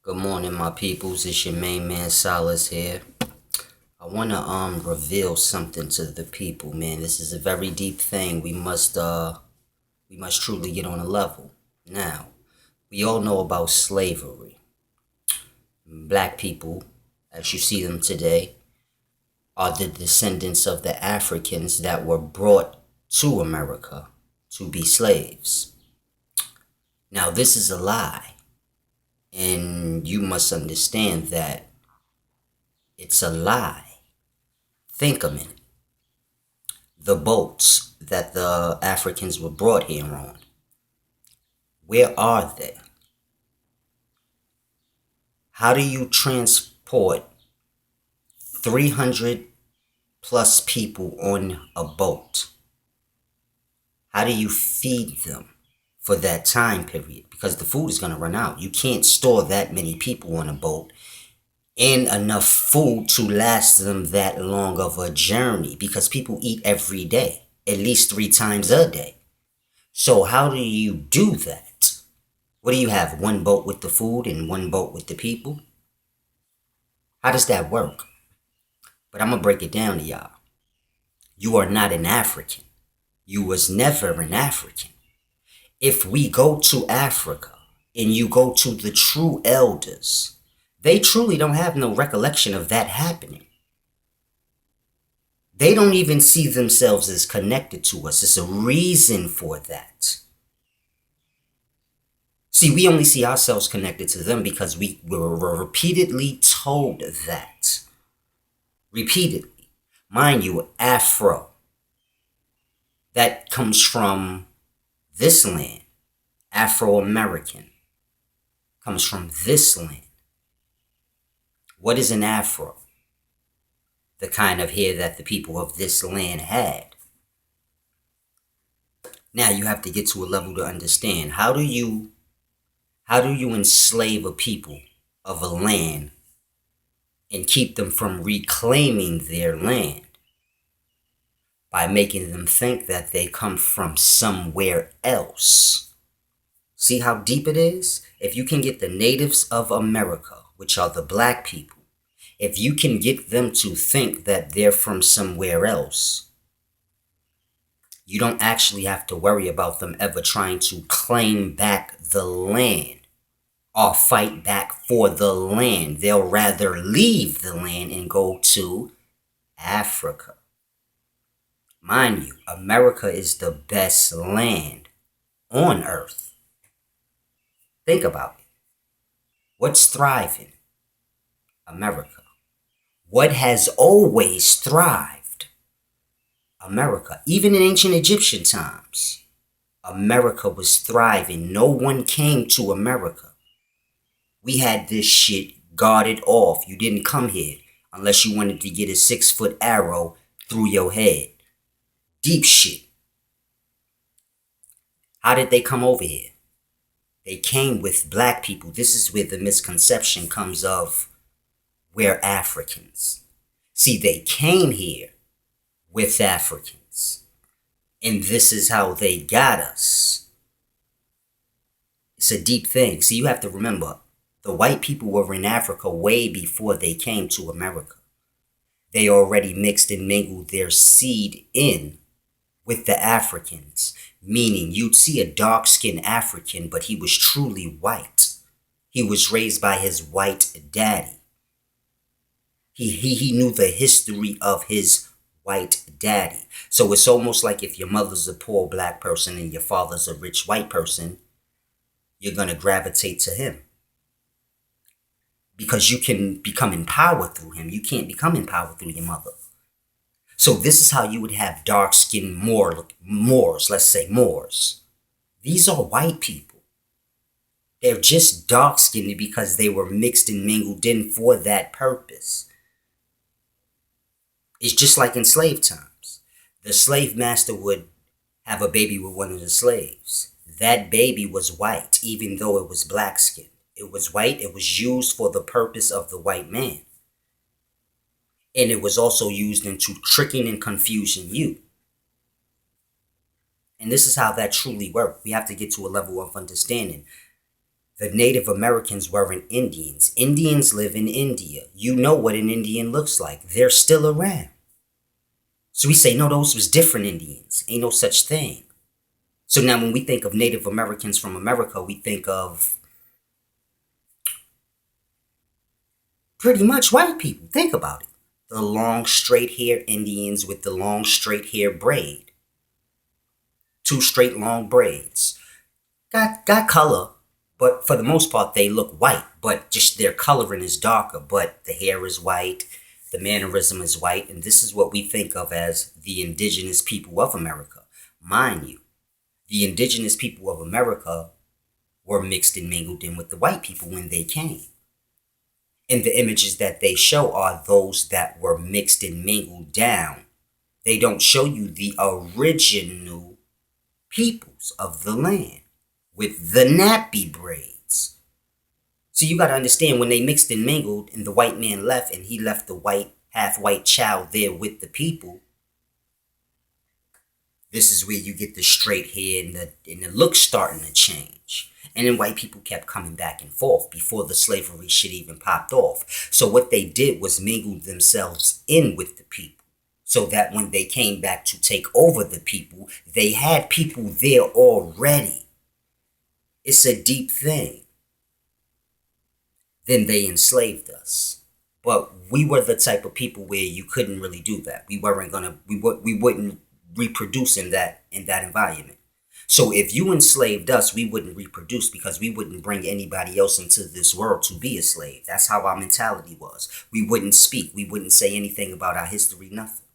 Good morning, my peoples. It's your main man Solace here. I wanna reveal something to the people, man. This is a very deep thing. We must truly get on a level. Now, we all know about slavery. Black people, as you see them today, are the descendants of the Africans that were brought to America to be slaves. Now, this is a lie, and you must understand that it's a lie. Think a minute. The boats that the Africans were brought here on, where are they? How do you transport 300 plus people on a boat? How do you feed them for that time period? Because the food is going to run out. You can't store that many people on a boat and enough food to last them that long of a journey, because people eat every day, at least 3 times a day. So how do you do that? What do you have? One boat with the food and one boat with the people? How does that work? But I'm going to break it down to y'all. You are not an African. You was never an African. If we go to Africa and you go to the true elders, they truly don't have no recollection of that happening. They don't even see themselves as connected to us. It's a reason for that. See, we only see ourselves connected to them because we were repeatedly told that. Repeatedly. Mind you, Afro. That comes from this land. Afro-American. Comes from this land. What is an Afro? The kind of hair that the people of this land had. Now you have to get to a level to understand, how do you enslave a people of a land and keep them from reclaiming their land? By making them think that they come from somewhere else. See how deep it is? If you can get the natives of America, which are the black people, if you can get them to think that they're from somewhere else, you don't actually have to worry about them ever trying to claim back the land or fight back for the land. They'll rather leave the land and go to Africa. Mind you, America is the best land on earth. Think about it. What's thriving? America. What has always thrived? America. Even in ancient Egyptian times, America was thriving. No one came to America. We had this shit guarded off. You didn't come here unless you wanted to get a 6-foot arrow through your head. Deep shit. How did they come over here? They came with black people. This is where the misconception comes of we're Africans. See, they came here with Africans. And this is how they got us. It's a deep thing. See, you have to remember, the white people were in Africa way before they came to America. They already mixed and mingled their seed in with the Africans, meaning you'd see a dark-skinned African, but he was truly white. He was raised by his white daddy. He knew the history of his white daddy. So it's almost like if your mother's a poor black person and your father's a rich white person, you're going to gravitate to him. Because you can become empowered through him. You can't become empowered through your mother. So this is how you would have dark-skinned Moors, let's say Moors. These are white people. They're just dark-skinned because they were mixed and mingled in for that purpose. It's just like in slave times. The slave master would have a baby with one of the slaves. That baby was white, even though it was black-skinned. It was white. It was used for the purpose of the white man. And it was also used into tricking and confusing you. And this is how that truly worked. We have to get to a level of understanding. The Native Americans weren't Indians. Indians live in India. You know what an Indian looks like. They're still around. So we say, no, those was different Indians. Ain't no such thing. So now when we think of Native Americans from America, we think of pretty much white people. Think about it. The long straight hair Indians with the long straight hair braid. 2 straight long braids. Got color, but for the most part they look white, but just their coloring is darker, but the hair is white, the mannerism is white, and this is what we think of as the indigenous people of America. Mind you, the indigenous people of America were mixed and mingled in with the white people when they came. And the images that they show are those that were mixed and mingled down. They don't show you the original peoples of the land with the nappy braids. So you got to understand, when they mixed and mingled and the white man left and he left the white, half white child there with the people, this is where you get the straight hair and the look starting to change. And then white people kept coming back and forth before the slavery shit even popped off. So what they did was mingle themselves in with the people, so that when they came back to take over the people, they had people there already. It's a deep thing. Then they enslaved us. But we were the type of people where you couldn't really do that. We wouldn't reproduce in that environment. So if you enslaved us, we wouldn't reproduce, because we wouldn't bring anybody else into this world to be a slave. That's how our mentality was. We wouldn't speak. We wouldn't say anything about our history, nothing.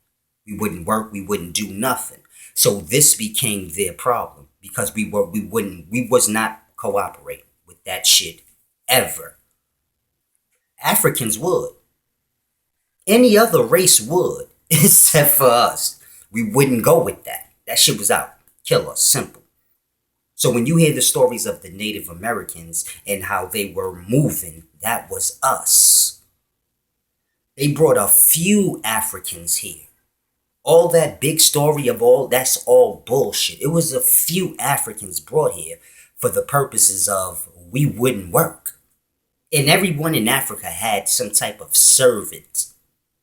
We wouldn't work. We wouldn't do nothing. So this became their problem, because we was not cooperating with that shit ever. Africans would. Any other race would, except for us. We wouldn't go with that. That shit was out. Kill us. Simple. So when you hear the stories of the Native Americans and how they were moving, that was us. They brought a few Africans here. All that big story of all, that's all bullshit. It was a few Africans brought here for the purposes of we wouldn't work. And everyone in Africa had some type of servant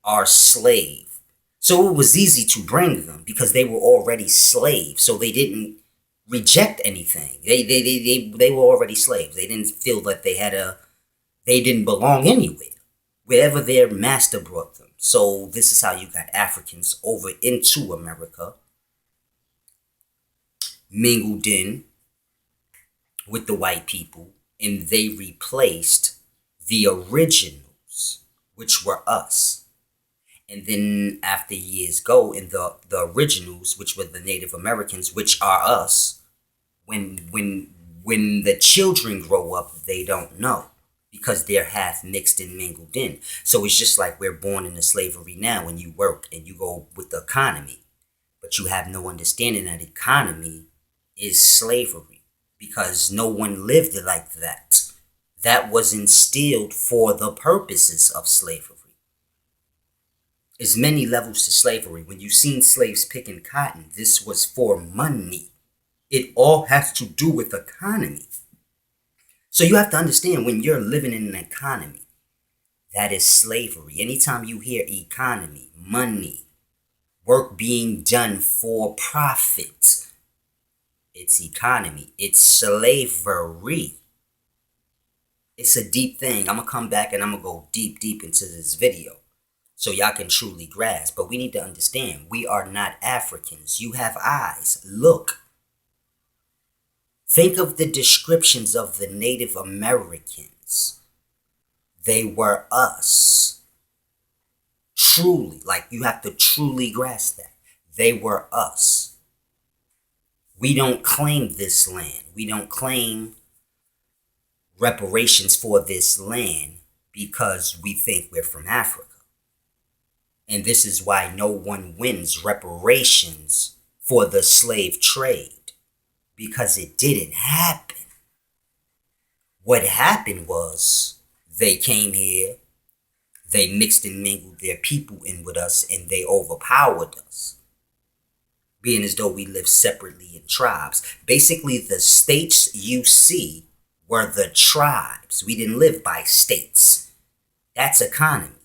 or slave. So it was easy to bring them because they were already slaves. So they didn't reject anything. They were already slaves. They didn't feel that they didn't belong anywhere, wherever their master brought them. So this is how you got Africans over into America, mingled in with the white people, and they replaced the originals, which were us. And then after years go, and the originals, which were the Native Americans, which are us, when the children grow up, they don't know, because they're half mixed and mingled in. So it's just like we're born into slavery now, when you work and you go with the economy, but you have no understanding that economy is slavery, because no one lived like that. That was instilled for the purposes of slavery. There's many levels to slavery. When you seen slaves picking cotton, this was for money. It all has to do with economy. So you have to understand, when you're living in an economy, that is slavery. Anytime you hear economy, money, work being done for profit, it's economy. It's slavery. It's a deep thing. I'm going to come back and I'm going to go deep into this video, so y'all can truly grasp. But we need to understand, we are not Africans. You have eyes. Look. Think of the descriptions of the Native Americans. They were us. Truly. Like, you have to truly grasp that. They were us. We don't claim this land. We don't claim reparations for this land because we think we're from Africa. And this is why no one wins reparations for the slave trade, because it didn't happen. What happened was, they came here, they mixed and mingled their people in with us, and they overpowered us, being as though we live separately in tribes. Basically, the states you see were the tribes. We didn't live by states. That's economy.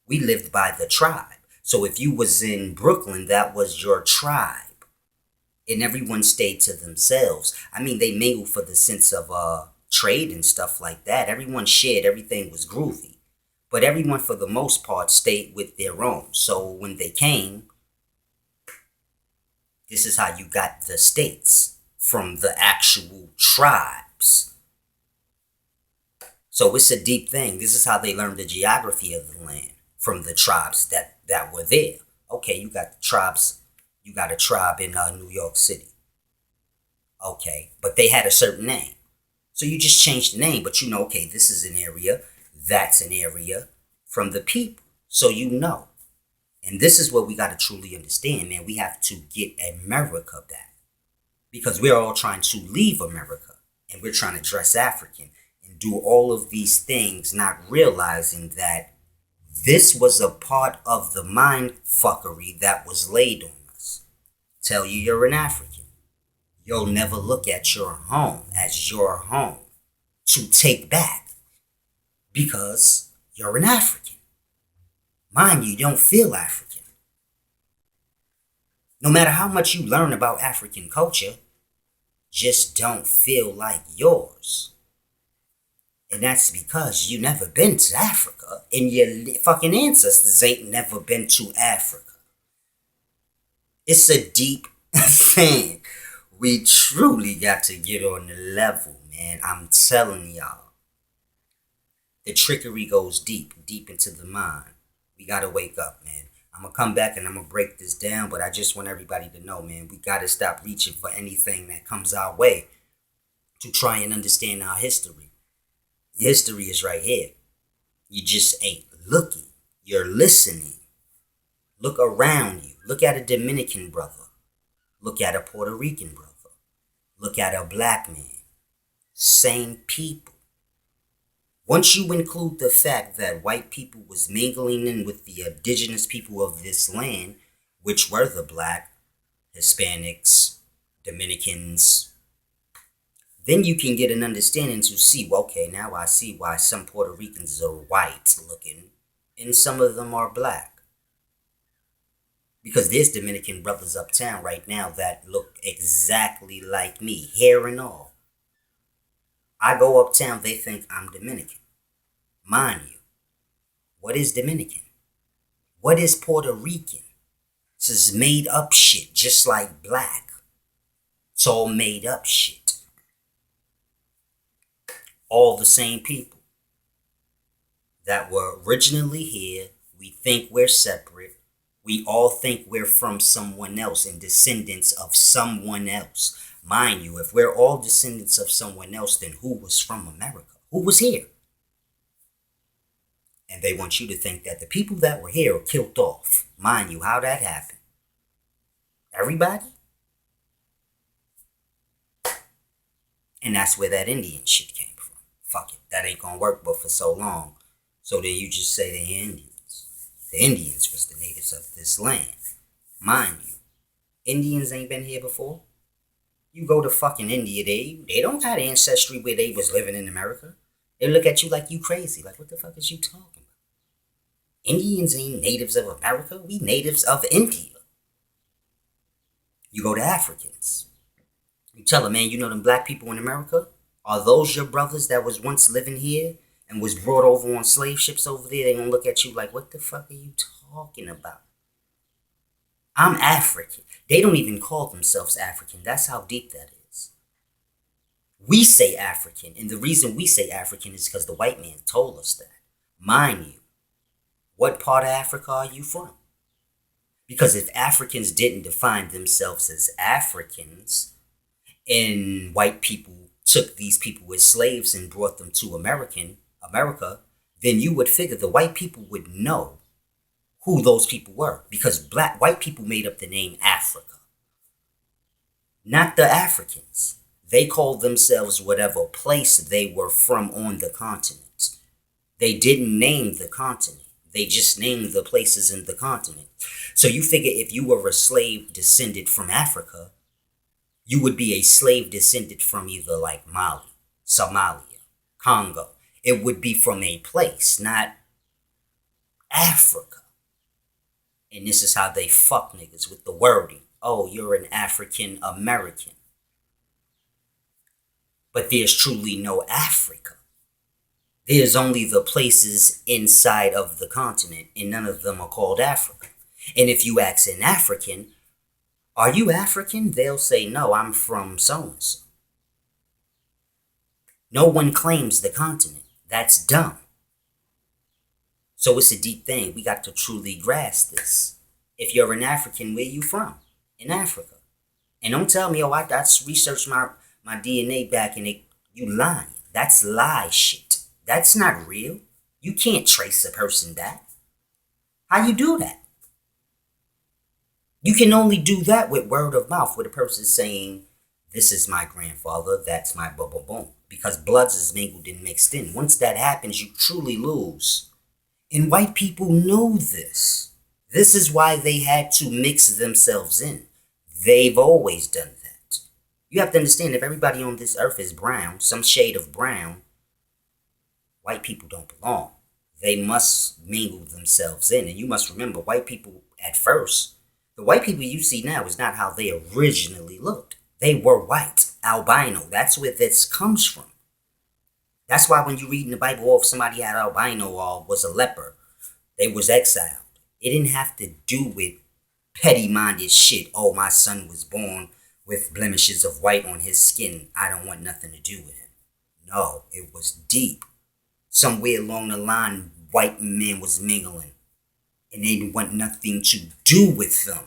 We lived by the tribe. So if you was in Brooklyn, that was your tribe. And everyone stayed to themselves. I mean, they mingled for the sense of trade and stuff like that. Everyone shared. Everything was groovy. But everyone, for the most part, stayed with their own. So when they came, this is how you got the states from the actual tribes. So it's a deep thing. This is how they learned the geography of the land from the tribes that were there. Okay, you got the tribes. You got a tribe in New York City. Okay, but they had a certain name. So you just changed the name, but you know, okay, this is an area, that's an area from the people. So you know. And this is what we got to truly understand, man. We have to get America back. Because we're all trying to leave America. And we're trying to dress African. And do all of these things, not realizing that this was a part of the mind fuckery that was laid on us. Tell you you're an African. You'll never look at your home as your home to take back because you're an African. Mind you don't feel African. No matter how much you learn about African culture, just don't feel like yours. And that's because you never been to Africa and your fucking ancestors ain't never been to Africa. It's a deep thing. We truly got to get on the level, man. I'm telling y'all. The trickery goes deep into the mind. We got to wake up, man. I'm going to come back and I'm going to break this down, but I just want everybody to know, man, we got to stop reaching for anything that comes our way to try and understand our history. History is right here. You just ain't looking. You're listening. Look around you. Look at a Dominican brother. Look at a Puerto Rican brother. Look at a black man. Same people. Once you include the fact that white people was mingling in with the indigenous people of this land, which were the black, Hispanics, Dominicans, then you can get an understanding to see, well, okay, now I see why some Puerto Ricans are white looking and some of them are black. Because there's Dominican brothers uptown right now that look exactly like me, hair and all. I go uptown, they think I'm Dominican. Mind you, what is Dominican? What is Puerto Rican? This is made up shit, just like black. It's all made up shit. All the same people that were originally here. We think we're separate. We all think we're from someone else and descendants of someone else. Mind you, if we're all descendants of someone else, then who was from America? Who was here? And they want you to think that the people that were here were killed off. Mind you, how that happened? Everybody? And that's where that Indian shit came from. Fuck it, that ain't gonna work but for so long. So then you just say the Indians. The Indians was the natives of this land. Mind you, Indians ain't been here before. You go to fucking India, they don't have ancestry where they was living in America. They look at you like you crazy. Like, what the fuck is you talking about? Indians ain't natives of America. We natives of India. You go to Africans. You tell them, man, you know them black people in America? Are those your brothers that was once living here and was brought over on slave ships over there? They gonna look at you like, what the fuck are you talking about? I'm African. They don't even call themselves African. That's how deep that is. We say African, and the reason we say African is because the white man told us that. Mind you, what part of Africa are you from? Because if Africans didn't define themselves as Africans, and white people took these people as slaves and brought them to America, then you would figure the white people would know who those people were, because white people made up the name Africa, not the Africans. They called themselves whatever place they were from on the continent. They didn't name the continent. They just named the places in the continent. So you figure if you were a slave descended from Africa, you would be a slave descended from either like Mali, Somalia, Congo. It would be from a place, not Africa. And this is how they fuck niggas with the wording. Oh, you're an African American. But there's truly no Africa. There's only the places inside of the continent, and none of them are called Africa. And if you ask an African, are you African? They'll say, no, I'm from so-and-so. No one claims the continent. That's dumb. So it's a deep thing. We got to truly grasp this. If you're an African, where you from? In Africa. And don't tell me, oh, I researched my DNA back and you lying. That's lie shit. That's not real. You can't trace a person back. How you do that? You can only do that with word of mouth, with a person saying, this is my grandfather, that's my boom, boom, boom. Because bloods is mingled and mixed in. Once that happens, you truly lose. And white people know this. This is why they had to mix themselves in. They've always done that. You have to understand, if everybody on this earth is brown, some shade of brown, white people don't belong. They must mingle themselves in. And you must remember, white people at first, the white people you see now is not how they originally looked. They were white, albino. That's where this comes from. That's why when you read in the Bible, oh, if somebody had albino or was a leper, they was exiled. It didn't have to do with petty-minded shit. Oh, my son was born with blemishes of white on his skin. I don't want nothing to do with him. No, it was deep. Somewhere along the line, white men was mingling. And they didn't want nothing to do with them.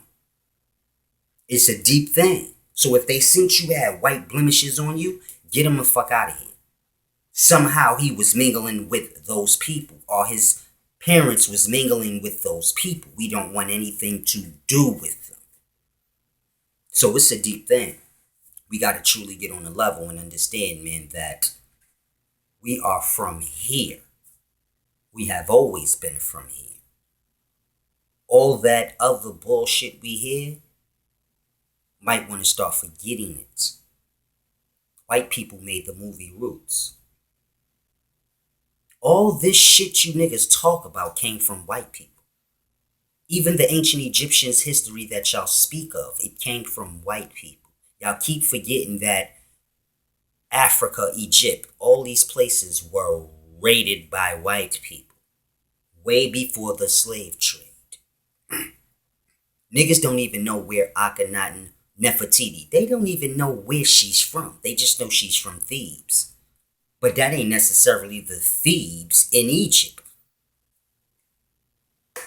It's a deep thing. So if they sent you had white blemishes on you, get them the fuck out of here. Somehow he was mingling with those people, or his parents was mingling with those people. We don't want anything to do with them. So it's a deep thing. We got to truly get on the level and understand, man, that we are from here. We have always been from here. All that other bullshit we hear, might want to start forgetting it. White people made the movie Roots. All this shit you niggas talk about came from white people. Even the ancient Egyptians' history that y'all speak of, it came from white people. Y'all keep forgetting that Africa, Egypt, all these places were raided by white people way before the slave trade. Niggas don't even know where Akhenaten Nefertiti, they don't even know where she's from. They just know she's from Thebes. But that ain't necessarily the Thebes in Egypt.